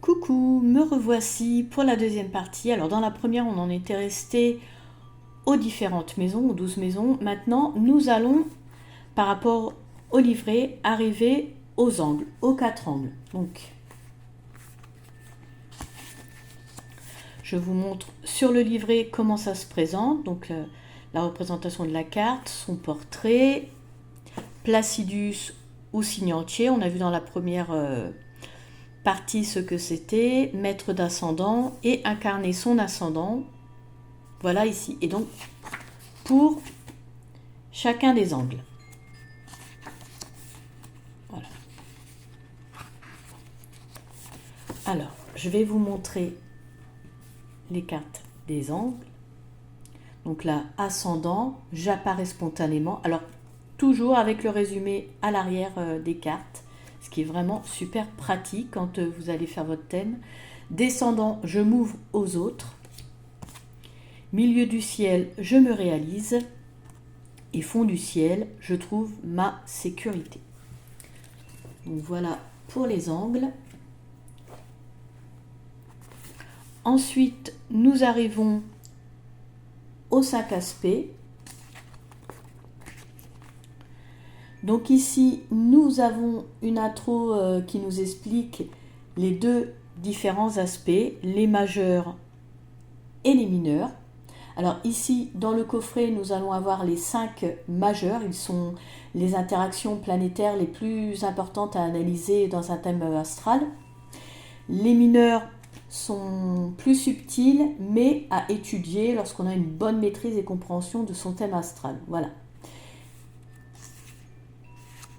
Coucou, me revoici pour la deuxième partie. Alors dans la première, on en était resté aux différentes maisons, aux 12 maisons. Maintenant, nous allons, par rapport au livret, arriver aux angles, aux 4 angles. Donc, je vous montre sur le livret comment ça se présente. Donc, la représentation de la carte, son portrait, Placidus ou signe entier. On a vu dans la première partie ce que c'était, maître d'ascendant et incarner son ascendant. Voilà ici. Et donc, pour chacun des angles. Voilà. Alors, je vais vous montrer les cartes des angles. Donc là, ascendant, j'apparais spontanément. Alors, toujours avec le résumé à l'arrière des cartes, ce qui est vraiment super pratique quand vous allez faire votre thème. Descendant, je m'ouvre aux autres. Milieu du ciel, je me réalise. Et fond du ciel, je trouve ma sécurité. Donc voilà pour les angles. Ensuite, nous arrivons aux 5 aspects. Donc ici, nous avons une intro qui nous explique les deux différents aspects, les majeurs et les mineurs. Alors ici, dans le coffret, nous allons avoir les 5 majeurs. Ils sont les interactions planétaires les plus importantes à analyser dans un thème astral. Les mineurs sont plus subtils, mais à étudier lorsqu'on a une bonne maîtrise et compréhension de son thème astral. Voilà.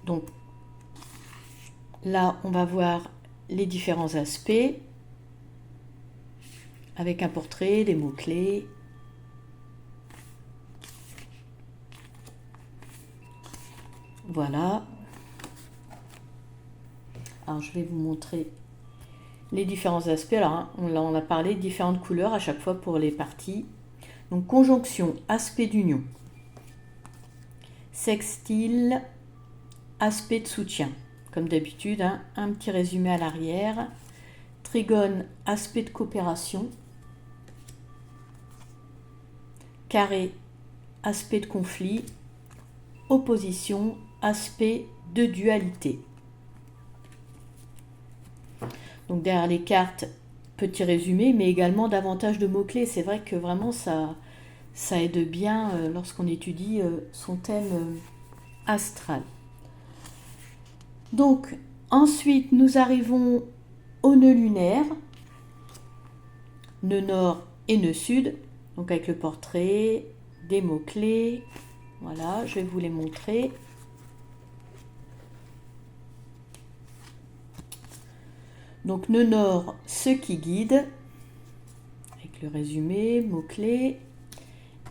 Donc là, on va voir les différents aspects avec un portrait, des mots-clés. Voilà. Alors, je vais vous montrer les différents aspects. Alors, on a parlé de différentes couleurs à chaque fois pour les parties. Donc, conjonction, aspect d'union. Sextile, aspect de soutien. Comme d'habitude, un petit résumé à l'arrière. Trigone, aspect de coopération. Carré, aspect de conflit. Opposition, aspect de dualité. Donc derrière les cartes, petit résumé, mais également davantage de mots-clés. C'est vrai que vraiment ça aide bien lorsqu'on étudie son thème astral. Donc ensuite, nous arrivons au nœud lunaire, nœud nord et nœud sud. Donc avec le portrait, des mots-clés. Voilà, je vais vous les montrer. Donc nœud nord, ce qui guide, avec le résumé, mots-clés,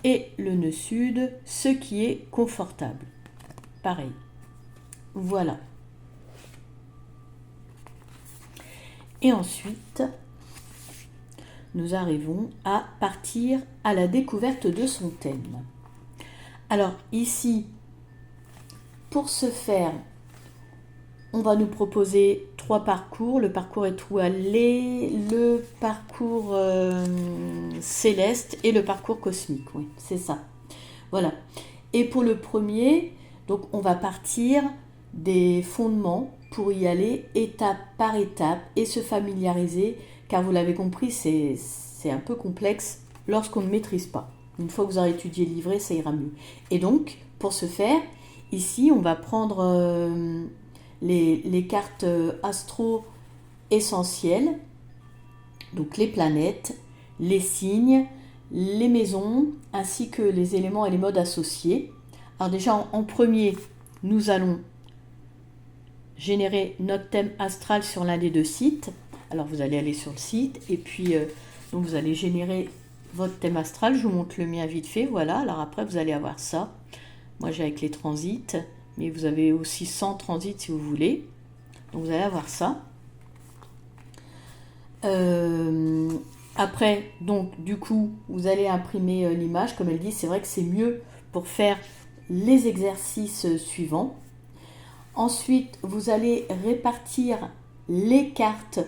et le nœud sud, ce qui est confortable. Pareil. Voilà. Et ensuite, nous arrivons à partir à la découverte de son thème. Alors ici, pour ce faire, on va nous proposer 3 parcours, le parcours étoilé, le parcours céleste et le parcours cosmique. Oui, c'est ça. Voilà. Et pour le premier, donc on va partir des fondements pour y aller étape par étape et se familiariser, car vous l'avez compris, c'est un peu complexe lorsqu'on ne maîtrise pas. Une fois que vous aurez étudié le livret, ça ira mieux. Et donc, pour ce faire, ici, on va prendre les cartes astro essentielles, donc les planètes, les signes, les maisons, ainsi que les éléments et les modes associés. Alors déjà, en premier, nous allons générer notre thème astral sur l'un des 2 sites. Alors vous allez aller sur le site et puis donc vous allez générer votre thème astral. Je vous montre le mien vite fait. Voilà. Alors après, vous allez avoir ça. Moi, j'ai avec les transits, mais vous avez aussi 100 transits si vous voulez. Donc vous allez avoir ça. Après, donc du coup, vous allez imprimer l'image. Comme elle dit, c'est vrai que c'est mieux pour faire les exercices suivants. Ensuite, vous allez répartir les cartes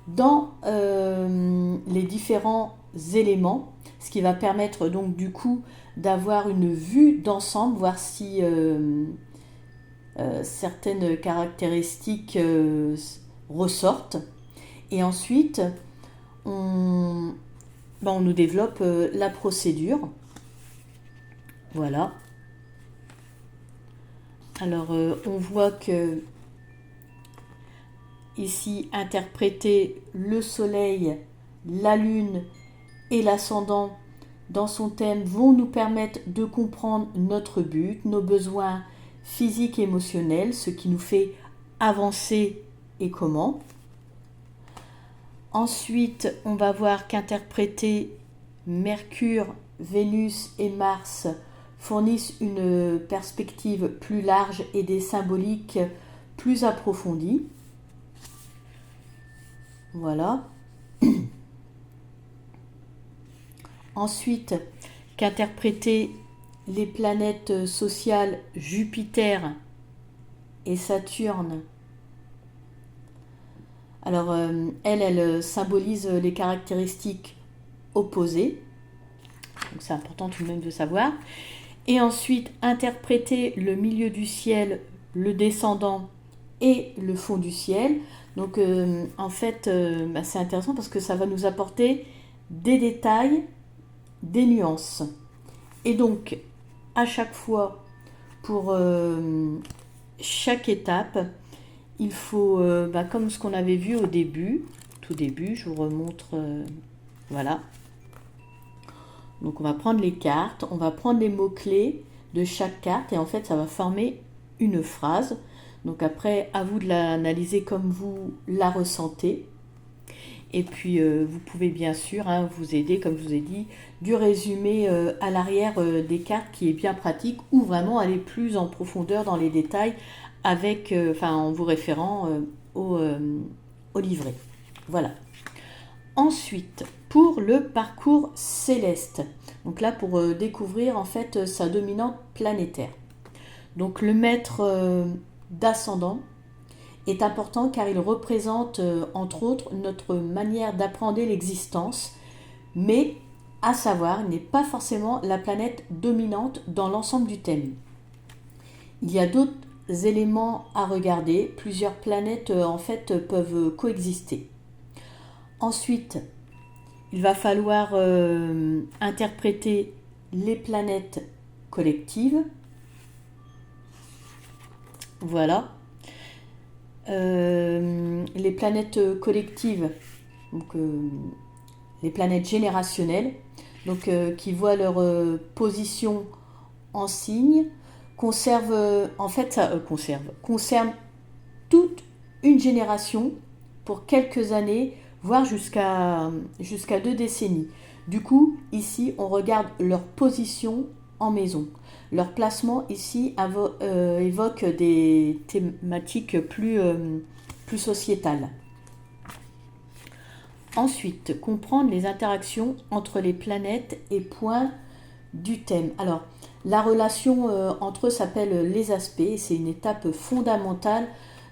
dans les différents éléments, ce qui va permettre donc du coup d'avoir une vue d'ensemble, voir si certaines caractéristiques ressortent. Et ensuite, on nous développe la procédure. Voilà. Alors, on voit que ici, interpréter le soleil, la lune et l'ascendant dans son thème vont nous permettre de comprendre notre but, nos besoins physiques et émotionnels, ce qui nous fait avancer et comment. Ensuite, on va voir qu'interpréter Mercure, Vénus et Mars fournissent une perspective plus large et des symboliques plus approfondies. Voilà. Ensuite, qu'interpréter les planètes sociales Jupiter et Saturne. Alors, elle symbolise les caractéristiques opposées. Donc, c'est important tout de même de savoir. Et ensuite, interpréter le milieu du ciel, le descendant et le fond du ciel. Donc, en fait, c'est intéressant parce que ça va nous apporter des détails, des nuances. Et donc, à chaque fois, pour chaque étape, il faut, comme ce qu'on avait vu au début, tout début, je vous remontre, voilà. Donc on va prendre les cartes, on va prendre les mots-clés de chaque carte et en fait ça va former une phrase. Donc après, à vous de l'analyser comme vous la ressentez. Et puis vous pouvez bien sûr vous aider, comme je vous ai dit, du résumé à l'arrière des cartes qui est bien pratique ou vraiment aller plus en profondeur dans les détails avec, en vous référant au livret. Voilà. Ensuite, pour le parcours céleste, donc là pour découvrir en fait sa dominante planétaire. Donc le maître d'ascendant est important car il représente entre autres notre manière d'appréhender l'existence, mais à savoir, il n'est pas forcément la planète dominante dans l'ensemble du thème. Il y a d'autres éléments à regarder, plusieurs planètes en fait peuvent coexister. Ensuite, il va falloir interpréter les planètes collectives. Voilà. Les planètes collectives, donc, les planètes générationnelles, donc, qui voient leur position en signe, concernent toute une génération pour quelques années, voire jusqu'à 2 décennies. Du coup, ici, on regarde leur position en maison. Leur placement ici évoque des thématiques plus sociétales. Ensuite, comprendre les interactions entre les planètes et points du thème. Alors, la relation entre eux s'appelle les aspects et c'est une étape fondamentale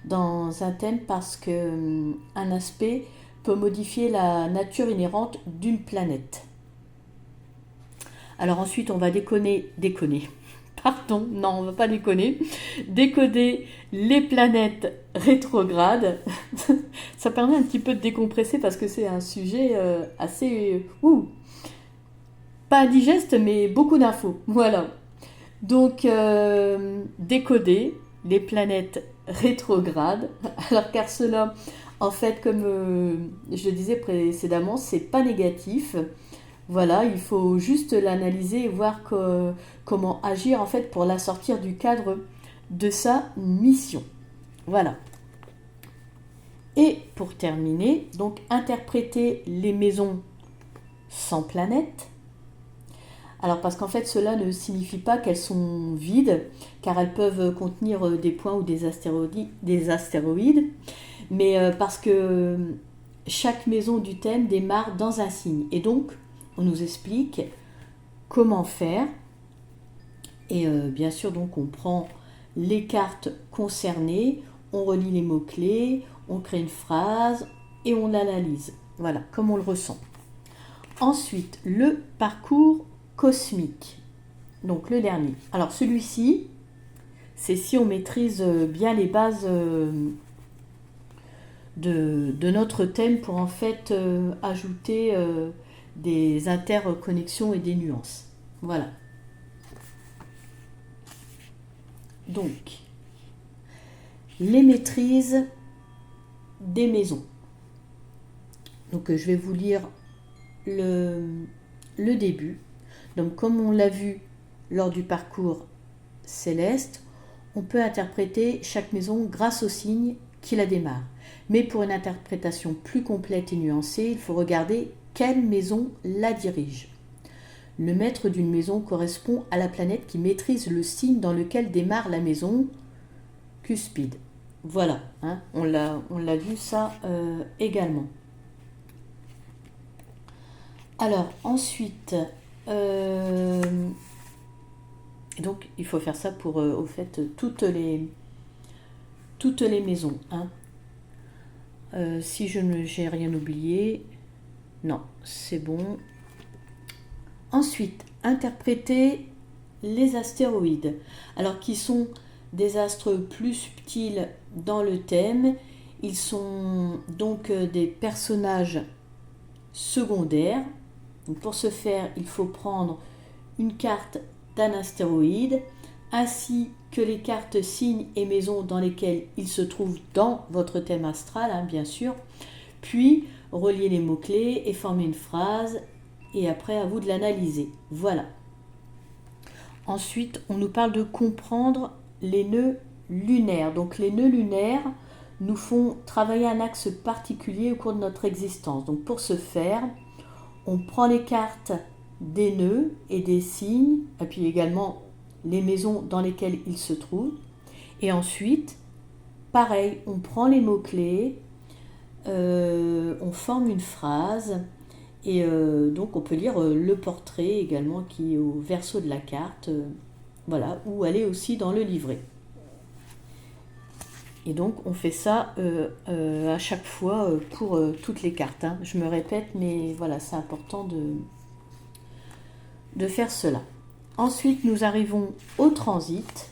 dans un thème parce qu'un aspect peut modifier la nature inhérente d'une planète. Alors ensuite, on va décoder, les planètes rétrogrades. Ça permet un petit peu de décompresser parce que c'est un sujet assez... pas indigeste, mais beaucoup d'infos. Voilà. Donc, décoder les planètes rétrogrades. Alors car cela, en fait, comme je le disais précédemment, c'est pas négatif. Voilà, il faut juste l'analyser et voir comment agir en fait pour la sortir du cadre de sa mission. Voilà. Et pour terminer, donc interpréter les maisons sans planète. Alors parce qu'en fait cela ne signifie pas qu'elles sont vides, car elles peuvent contenir des points ou des astéroïdes, mais parce que chaque maison du thème démarre dans un signe. Et donc on nous explique comment faire. Et bien sûr, donc on prend les cartes concernées, on relie les mots-clés, on crée une phrase, et on l'analyse. Voilà, comme on le ressent. Ensuite, le parcours cosmique. Donc le dernier. Alors celui-ci, c'est si on maîtrise bien les bases de notre thème pour en fait ajouter des interconnexions et des nuances. Voilà. Donc, les maîtrises des maisons. Donc je vais vous lire le début. Donc comme on l'a vu lors du parcours céleste, on peut interpréter chaque maison grâce au signe qui la démarre. Mais pour une interprétation plus complète et nuancée, il faut regarder quelle maison la dirige. Le maître d'une maison correspond à la planète qui maîtrise le signe dans lequel démarre la maison cuspide. Voilà, hein, on l'a vu ça également. Alors ensuite, donc il faut faire ça pour au fait toutes les maisons. Hein. Si j'ai rien oublié, non, c'est bon. Ensuite, interpréter les astéroïdes, alors qui sont des astres plus subtils dans le thème. Ils sont donc des personnages secondaires. Donc pour ce faire, il faut prendre une carte d'un astéroïde, ainsi que les cartes signes et maisons dans lesquelles il se trouve dans votre thème astral, hein, bien sûr, puis relier les mots-clés et former une phrase, et après à vous de l'analyser. Voilà. Ensuite, on nous parle de comprendre les nœuds lunaires. Donc les nœuds lunaires nous font travailler un axe particulier au cours de notre existence. Donc pour ce faire, on prend les cartes des nœuds et des signes, et puis également les maisons dans lesquelles ils se trouvent. Et ensuite, pareil, on prend les mots-clés, on forme une phrase, et donc on peut lire le portrait également qui est au verso de la carte, voilà, ou aller aussi dans le livret. Et donc on fait ça à chaque fois pour toutes les cartes. Hein. Je me répète, mais voilà, c'est important de faire cela. Ensuite, nous arrivons au transit.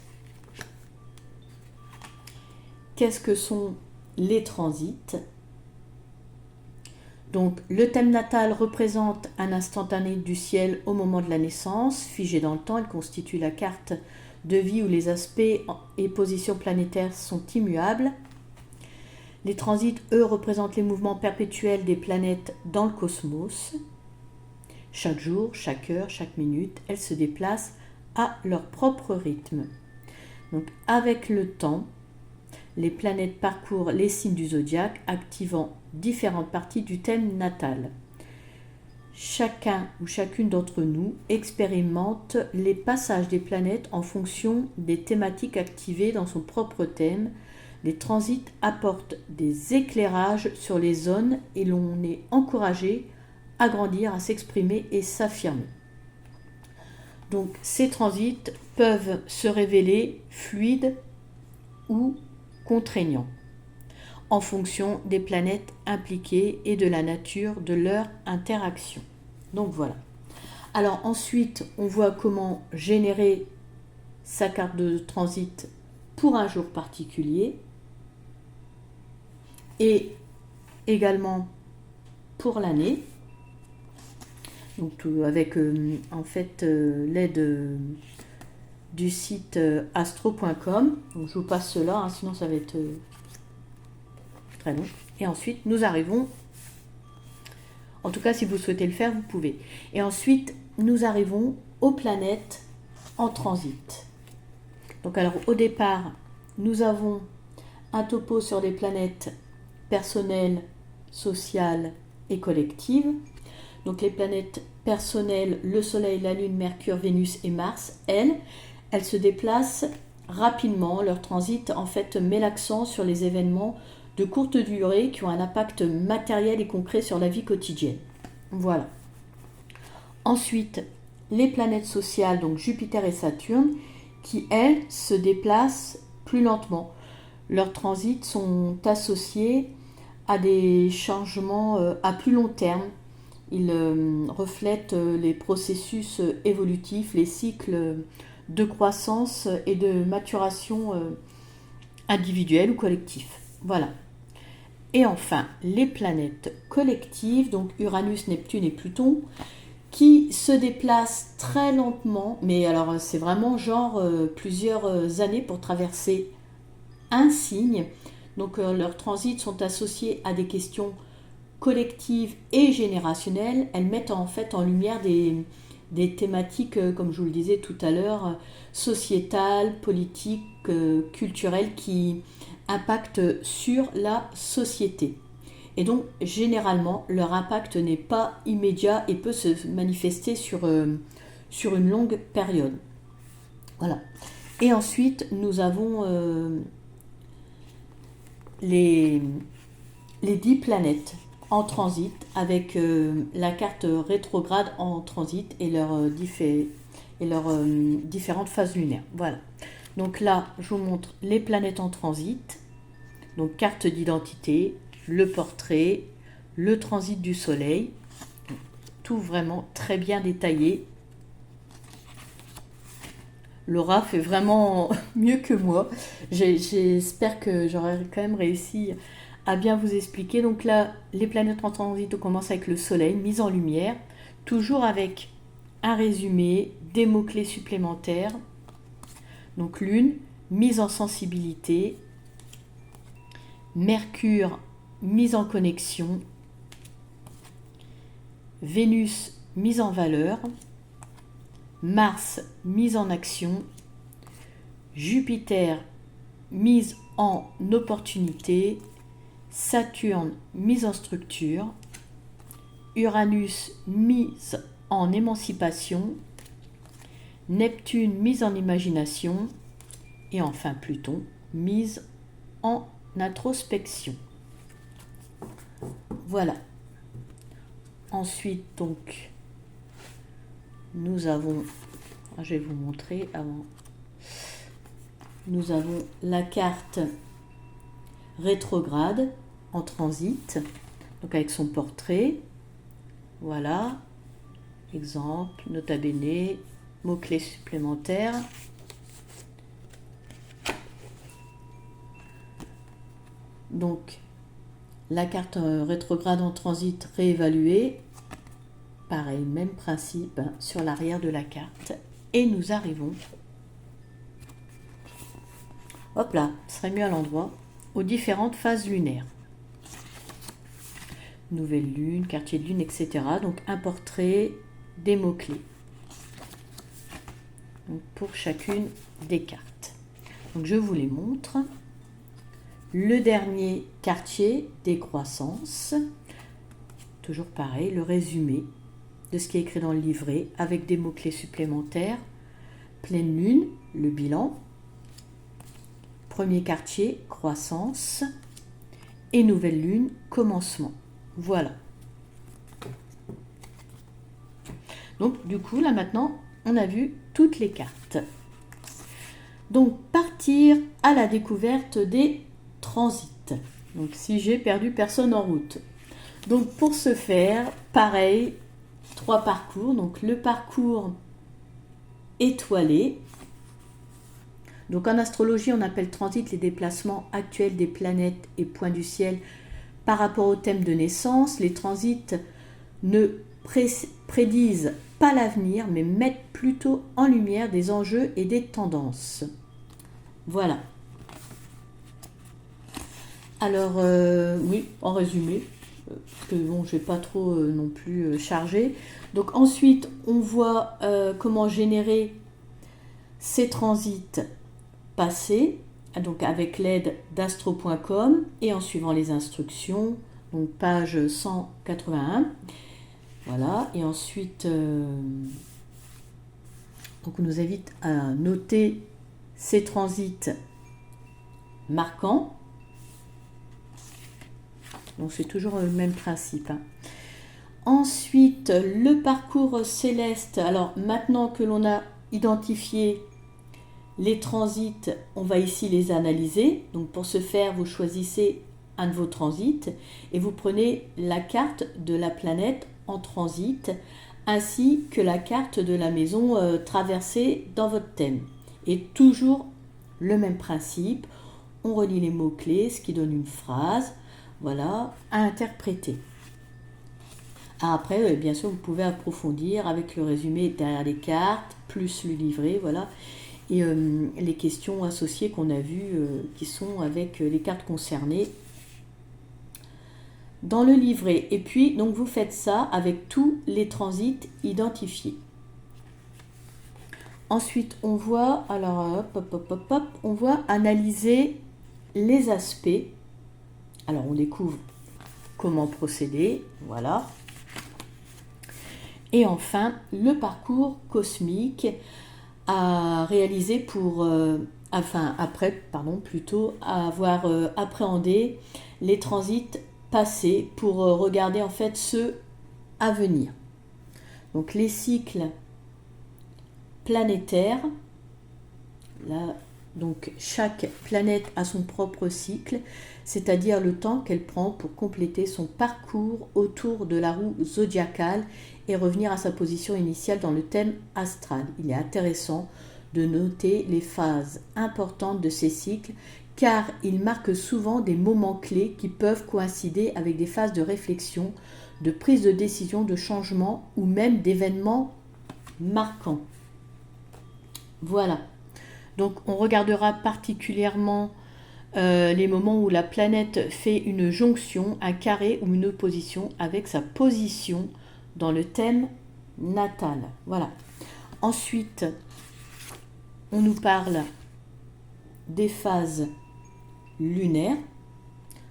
Qu'est-ce que sont les transits ? Donc, le thème natal représente un instantané du ciel au moment de la naissance, figé dans le temps. Il constitue la carte de vie où les aspects et positions planétaires sont immuables. Les transits, eux, représentent les mouvements perpétuels des planètes dans le cosmos. Chaque jour, chaque heure, chaque minute, elles se déplacent à leur propre rythme. Donc, avec le temps, les planètes parcourent les signes du zodiaque, activant différentes parties du thème natal. Chacun ou chacune d'entre nous expérimente les passages des planètes en fonction des thématiques activées dans son propre thème. Les transits apportent des éclairages sur les zones et l'on est encouragé à grandir, à s'exprimer et s'affirmer. Donc ces transits peuvent se révéler fluides ou contraignants en fonction des planètes impliquées et de la nature de leur interaction. Donc voilà. Alors ensuite, on voit comment générer sa carte de transit pour un jour particulier et également pour l'année. Donc avec en fait l'aide du site astro.com. Donc je vous passe cela, hein, sinon ça va être très long. Et ensuite nous arrivons, en tout cas si vous souhaitez le faire, vous pouvez. Et ensuite nous arrivons aux planètes en transit. Donc alors au départ, nous avons un topo sur les planètes personnelles, sociales et collectives. Donc les planètes personnelles, le Soleil, la Lune, Mercure, Vénus et Mars, elles se déplacent rapidement. Leur transit en fait met l'accent sur les événements de courte durée qui ont un impact matériel et concret sur la vie quotidienne. Voilà. Ensuite, les planètes sociales, donc Jupiter et Saturne, qui elles se déplacent plus lentement. Leurs transits sont associés a des changements à plus long terme. Il reflète les processus évolutifs, les cycles de croissance et de maturation individuelle ou collective. Voilà. Et enfin, les planètes collectives, donc Uranus, Neptune et Pluton, qui se déplacent très lentement, mais alors c'est vraiment genre plusieurs années pour traverser un signe. Donc leurs transits sont associés à des questions collectives et générationnelles. Elles mettent en fait en lumière des thématiques, comme je vous le disais tout à l'heure, sociétales, politiques, culturelles, qui impactent sur la société. Et donc, généralement, leur impact n'est pas immédiat et peut se manifester sur une longue période. Voilà. Et ensuite, nous avons les 10 planètes en transit avec la carte rétrograde en transit et leurs différentes phases lunaires. Voilà. Donc là, je vous montre les planètes en transit. Donc carte d'identité, le portrait, le transit du soleil. Tout vraiment très bien détaillé. Laura fait vraiment mieux que moi. J'espère que j'aurai quand même réussi à bien vous expliquer. Donc là, les planètes en transit, on commence avec le soleil, mise en lumière, toujours avec un résumé, des mots-clés supplémentaires. Donc lune, mise en sensibilité, Mercure, mise en connexion, Vénus, mise en valeur, Mars, mise en action, Jupiter, mise en opportunité, Saturne, mise en structure, Uranus, mise en émancipation, Neptune, mise en imagination, et enfin Pluton, mise en introspection. Voilà. Ensuite, donc, nous avons, je vais vous montrer avant, nous avons la carte rétrograde en transit, donc avec son portrait. Voilà, exemple, nota bene, mots-clés supplémentaires. Donc, la carte rétrograde en transit réévaluée. Pareil, même principe sur l'arrière de la carte. Et nous arrivons, hop là, ce serait mieux à l'endroit, aux différentes phases lunaires. Nouvelle lune, quartier de lune, etc. Donc un portrait, des mots-clés. Pour chacune des cartes. Donc je vous les montre. Le dernier quartier, décroissance. Toujours pareil, le résumé de ce qui est écrit dans le livret avec des mots-clés supplémentaires. Pleine lune, le bilan. Premier quartier, croissance. Et nouvelle lune, commencement. Voilà. Donc du coup, là maintenant, on a vu toutes les cartes. Donc partir à la découverte des transits. Donc si j'ai perdu personne en route. Donc pour ce faire, pareil, 3 parcours. Donc le parcours étoilé. Donc en astrologie, on appelle transit les déplacements actuels des planètes et points du ciel par rapport au thème de naissance. Les transits ne prédisent pas l'avenir, mais mettent plutôt en lumière des enjeux et des tendances. Voilà. Alors, oui, en résumé, parce que bon, je ne vais pas trop non plus charger. Donc ensuite, on voit comment générer ces transits passés, donc avec l'aide d'astro.com et en suivant les instructions, donc page 181. Voilà, et ensuite, donc on nous invite à noter ces transits marquants. Donc c'est toujours le même principe. Ensuite, le parcours céleste. Alors maintenant que l'on a identifié les transits, on va ici les analyser. Donc pour ce faire, vous choisissez un de vos transits et vous prenez la carte de la planète en transit ainsi que la carte de la maison traversée dans votre thème. Et toujours le même principe, on relie les mots-clés, ce qui donne une phrase, voilà, à interpréter. Après, bien sûr, vous pouvez approfondir avec le résumé derrière les cartes, plus le livret, voilà, et les questions associées qu'on a vues qui sont avec les cartes concernées dans le livret. Et puis, donc, vous faites ça avec tous les transits identifiés. Ensuite, on voit, alors, on voit analyser les aspects. Alors, on découvre comment procéder, voilà. Et enfin, le parcours cosmique à réaliser pour, avoir appréhendé les transits passés pour regarder en fait ceux à venir. Donc les cycles planétaires, là, donc chaque planète a son propre cycle, c'est-à-dire le temps qu'elle prend pour compléter son parcours autour de la roue zodiacale et revenir à sa position initiale dans le thème astral. Il est intéressant de noter les phases importantes de ces cycles car ils marquent souvent des moments clés qui peuvent coïncider avec des phases de réflexion, de prise de décision, de changement ou même d'événements marquants. Voilà. Donc on regardera particulièrement les moments où la planète fait une jonction, un carré ou une opposition avec sa position dans le thème natal. Voilà. Ensuite, on nous parle des phases lunaires.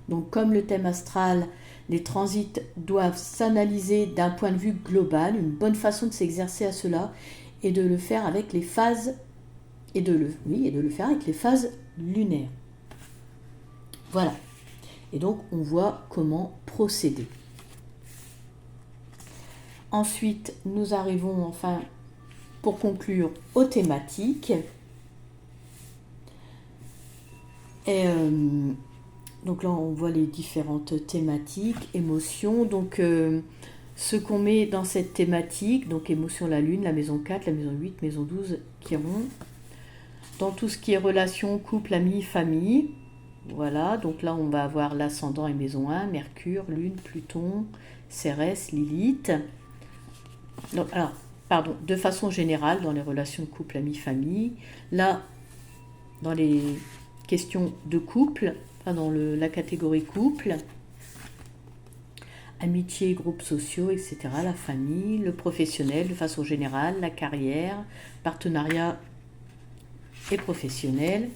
Donc comme le thème astral, les transits doivent s'analyser d'un point de vue global. Une bonne façon de s'exercer à cela est de le faire avec les phases et de le faire avec les phases lunaires. Voilà. Et donc, on voit comment procéder. Ensuite, nous arrivons enfin, pour conclure, aux thématiques. Et donc là, on voit les différentes thématiques, émotions. Donc, ce qu'on met dans cette thématique, donc émotion, la lune, la maison 4, la maison 8, maison 12, Chiron. Dans tout ce qui est relations, couple, amis, famille. Voilà, donc là on va avoir l'ascendant et maison 1, Mercure, Lune, Pluton, Cérès, Lilith. Donc, de façon générale, dans les relations de couple, amis, famille. Là, dans les questions de couple, dans la catégorie couple, amitié, groupes sociaux, etc., la famille, le professionnel de façon générale, la carrière, partenariat et professionnel.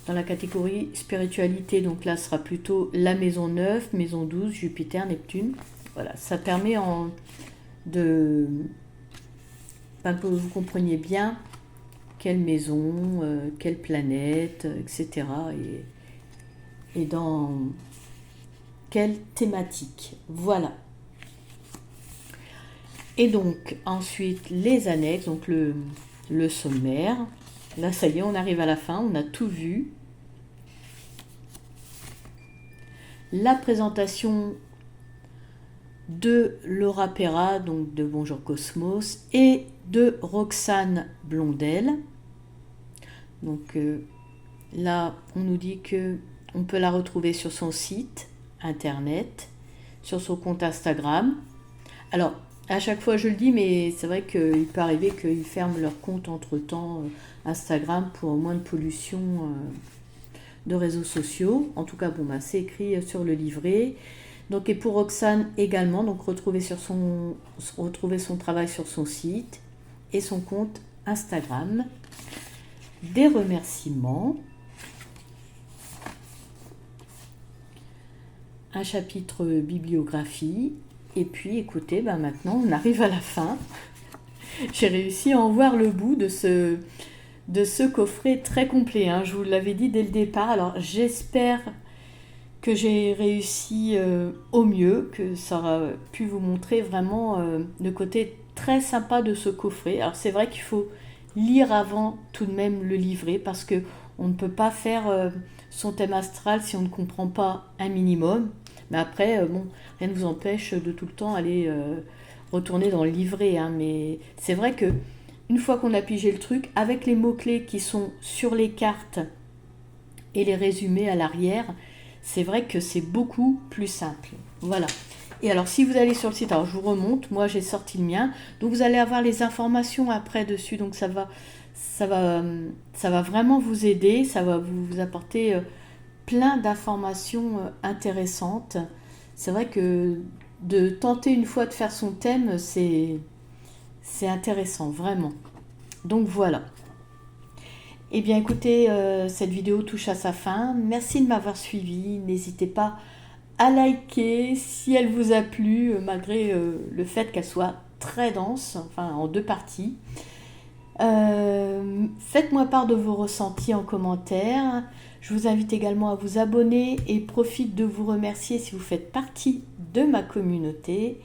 Dans la catégorie spiritualité, donc là, ce sera plutôt la maison 9, maison 12, Jupiter, Neptune. Voilà, ça permet que vous compreniez bien quelle maison, quelle planète, etc. Et dans quelle thématique. Voilà. Et donc, ensuite, les annexes, donc le sommaire. Là, ça y est, on arrive à la fin, on a tout vu. La présentation de Laura Perra, donc de Bonjour Cosmos, et de Roxane Blondel. Donc là, on nous dit que on peut la retrouver sur son site internet, sur son compte Instagram. Alors, à chaque fois je le dis, mais c'est vrai qu'il peut arriver qu'ils ferment leur compte entre-temps Instagram pour moins de pollution de réseaux sociaux. En tout cas, c'est écrit sur le livret. Donc, et pour Roxane également, donc retrouver son travail sur son site et son compte Instagram. Des remerciements. Un chapitre bibliographie. Et puis, écoutez, maintenant, on arrive à la fin. J'ai réussi à en voir le bout de ce coffret très complet. Je vous l'avais dit dès le départ. Alors, j'espère que j'ai réussi au mieux, que ça aura pu vous montrer vraiment le côté très sympa de ce coffret. Alors, c'est vrai qu'il faut lire avant tout de même le livret parce qu'on ne peut pas faire son thème astral si on ne comprend pas un minimum. Mais après, bon, rien ne vous empêche de tout le temps aller retourner dans le livret. Hein. Mais c'est vrai que une fois qu'on a pigé le truc, avec les mots-clés qui sont sur les cartes et les résumés à l'arrière, c'est vrai que c'est beaucoup plus simple. Voilà. Et alors, si vous allez sur le site, alors je vous remonte, moi j'ai sorti le mien, donc vous allez avoir les informations après dessus, donc ça va vraiment vous aider, ça va vous apporter plein d'informations intéressantes. C'est vrai que de tenter une fois de faire son thème, c'est intéressant, vraiment. Donc voilà. Eh bien écoutez, cette vidéo touche à sa fin. Merci de m'avoir suivi. N'hésitez pas à liker si elle vous a plu, malgré le fait qu'elle soit très dense, enfin en 2 parties. Faites-moi part de vos ressentis en commentaire. Je vous invite également à vous abonner et profite de vous remercier si vous faites partie de ma communauté.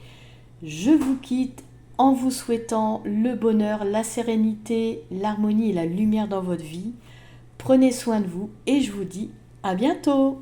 Je vous quitte en vous souhaitant le bonheur, la sérénité, l'harmonie et la lumière dans votre vie. Prenez soin de vous et je vous dis à bientôt.